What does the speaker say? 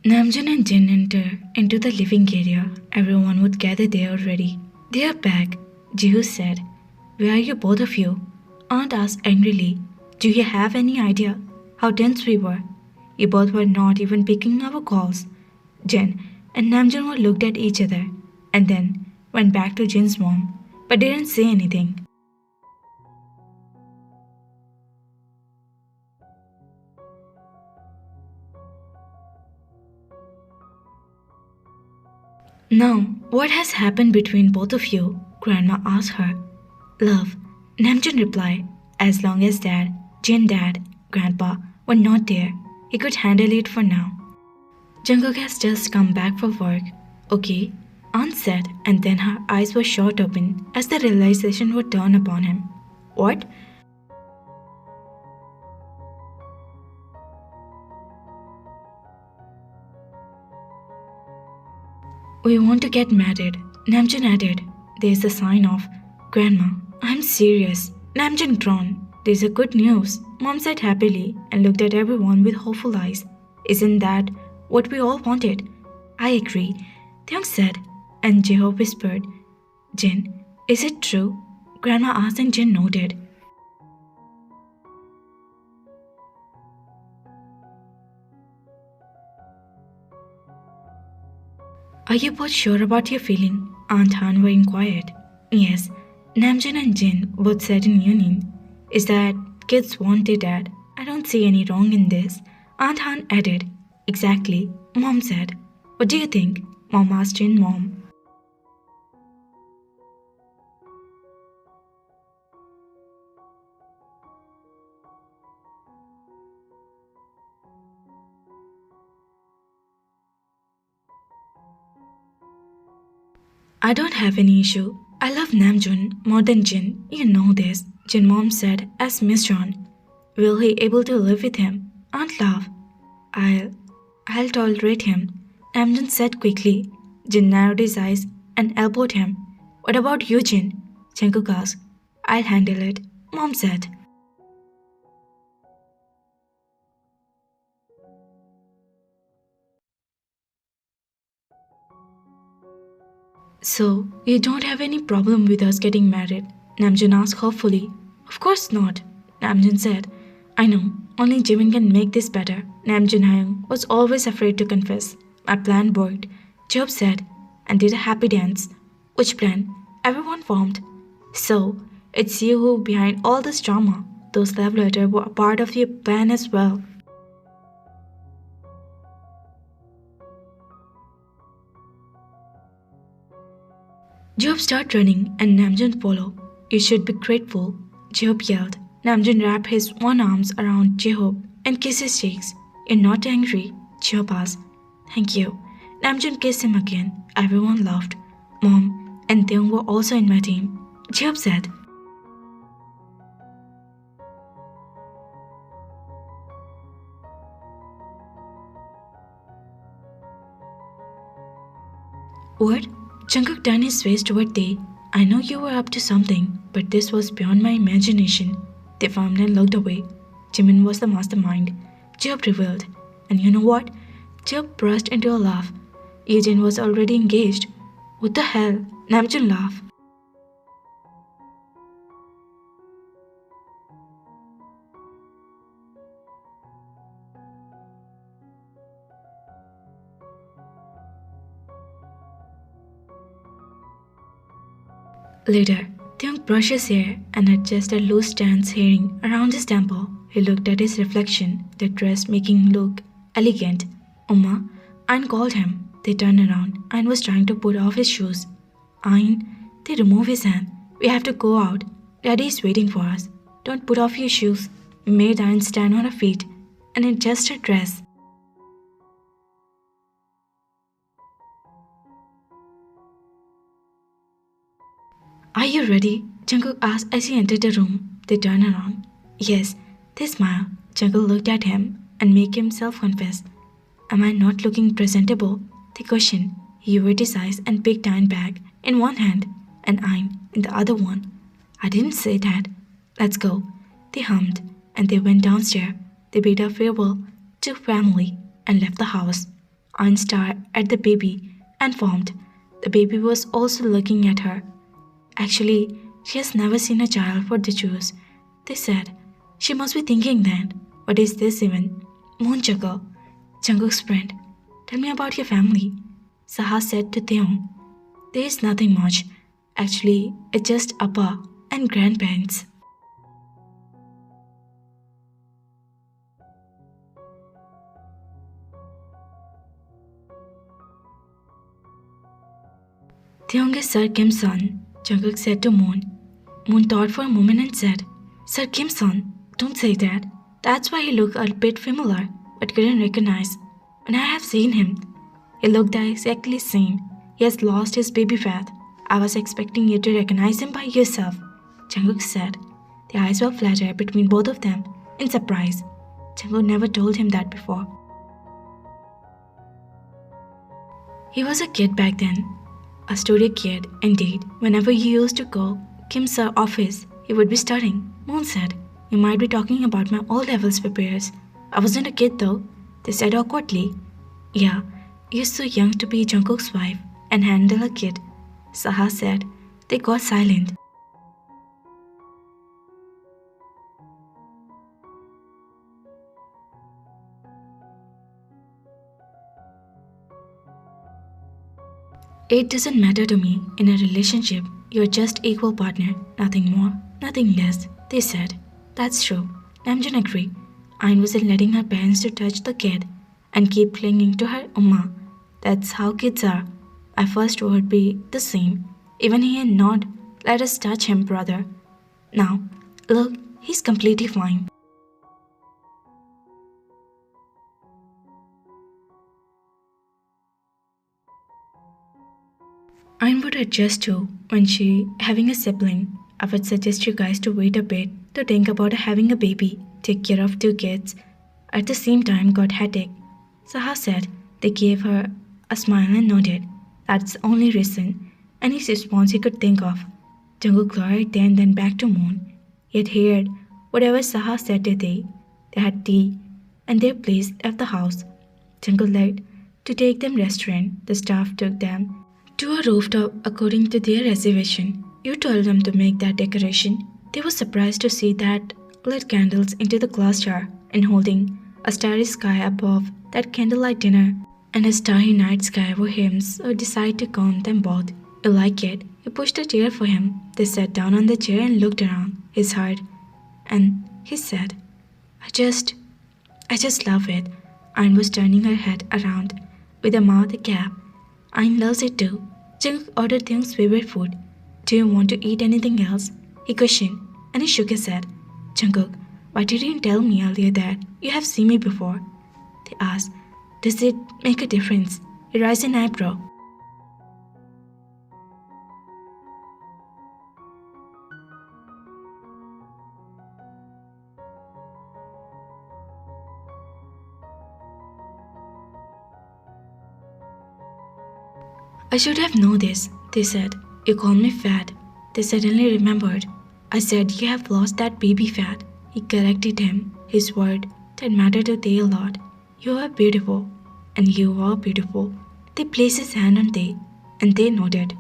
Namjoon and Jin enter into the living area. Everyone would gather there already. They are back, Jihu said. Where are you both of you? Aunt asked angrily. Do you have any idea how tense we were? You both were not even picking our calls. Jin and Namjoon were looked at each other and then went back to Jin's mom, but didn't say anything. Now, what has happened between both of you? Grandma asked her. Love, Namjoon replied. As long as Dad, Grandpa were not there, he could handle it for now. Jungkook has just come back from work. Okay, Aunt said, and then her eyes were shot open as the realization would turn upon him. What? We want to get married, Namjoon added. There's a sign of, Grandma, I'm serious. Namjoon groaned. There's a good news, Mom said happily and looked at everyone with hopeful eyes. Isn't that what we all wanted? I agree, Taehyung said, and Jeho whispered. Jin, is it true? Grandma asked and Jin nodded. Are you both sure about your feeling? Aunt Han were inquired. Yes, Namjoon and Jin both said in union. Is that kids want their dad? I don't see any wrong in this. Aunt Han added. Exactly, Mom said. What do you think? Mom asked Jin mom. I don't have any issue. I love Namjoon more than Jin. You know this, Jin mom said as Miss John. Will he able to live with him? Aunt laughed. I'll tolerate him, Namjoon said quickly. Jin narrowed his eyes and elbowed him. What about you, Jin? Jungkook asked. I'll handle it, Mom said. So, you don't have any problem with us getting married? Namjoon asked hopefully. Of course not, Namjoon said. I know, only Jimin can make this better. Namjoon Hyung was always afraid to confess. My plan worked, Job said, and did a happy dance. Which plan? Everyone formed. So, it's you who behind all this drama. Those love letters were a part of your plan as well. Job started running and Namjoon followed. You should be grateful, Job yelled. Namjoon wrapped his one arms around Jehob and kissed his cheeks. You're not angry, Job asked. Thank you. Namjoon kissed him again. Everyone laughed. Mom and Taehyung were also in my team, Job said. What? Jungkook turned his face toward Tae. I know you were up to something, but this was beyond my imagination. They frowned and looked away. Jimin was the mastermind, Job revealed. And you know what? Job burst into a laugh. Eugene was already engaged. What the hell? Namjoon laughed. Later, Taehyung brushed his hair and adjusted loose strands hairing around his temple. He looked at his reflection, the dress making him look elegant. Uma, Ayn called him. They turned around. Ayn was trying to put off his shoes. Ayn, they removed his hand. We have to go out. Daddy is waiting for us. Don't put off your shoes. He made Ayn stand on her feet and adjust her dress. Are you ready? Jungkook asked as he entered the room. They turned around. Yes, they smiled. Jungkook looked at him and made himself confess. Am I not looking presentable? They questioned. He lowered his eyes and picked Ayn back in one hand and Ayn in the other one. I didn't say that. Let's go. They hummed and they went downstairs. They bid a farewell to family and left the house. Ayn stared at the baby and informed. The baby was also looking at her. Actually, she has never seen a child for the Jews. They said. She must be thinking then, what is this even? Moon Jungkook, Jungkook's friend. Tell me about your family. Saha said to Taehyung. There is nothing much. Actually, it's just Appa and grandparents. Taehyung is Sir Kim's son, Jungkook said to Moon. Moon thought for a moment and said, Sir Kim's son, don't say that. That's why he looked a bit familiar, but couldn't recognize. When I have seen him, he looked exactly the same. He has lost his baby fat. I was expecting you to recognize him by yourself, Jungkook said. The eyes were flattered between both of them, in surprise. Jungkook never told him that before. He was a kid back then. A studio kid, indeed. Whenever he used to go Kim's office, he would be studying. Moon said, You might be talking about my O-levels papers. I wasn't a kid though, they said awkwardly. Yeah, you're so young to be Jungkook's wife and handle a kid, Saha said. They got silent. It doesn't matter to me. In a relationship, you're just equal partner, nothing more, nothing less, they said. That's true. Namjoon agreed. Ayn wasn't letting her parents to touch the kid and keep clinging to her Umma. That's how kids are. I first would be the same. Even he had not let us touch him, brother. Now, look, he's completely fine. Ayn would adjust too when she having a sibling. I would suggest you guys to wait a bit to think about having a baby, take care of two kids. At the same time, got headache. Saha said. They gave her a smile and nodded. That's the only reason. Any response he could think of. Jungkook glared then back to Moon. He had heard whatever Saha said that day. They had tea and their place left the house. Jungkook led to take them restaurant. The staff took them to a rooftop according to their reservation. You told them to make that decoration. They were surprised to see that lit candles into the glass jar and holding a starry sky above that candlelight dinner and a starry night sky over him, so decided to count them both. You like it? He pushed a chair for him. They sat down on the chair and looked around his heart, and he said, I just love it. Ayn was turning her head around with a mouth agape. Ayn loves it too. Jungkook ordered Taehyung's favorite food. Do you want to eat anything else? He questioned, and he shook his head. Jungkook, why didn't you tell me earlier that you have seen me before? They asked. Does it make a difference? He raised an eyebrow. I should have known this, they said. You called me fat. They suddenly remembered. I said you have lost that baby fat. He corrected him. His word that mattered to they a lot. You are beautiful, and you are beautiful. They placed his hand on they, and they nodded.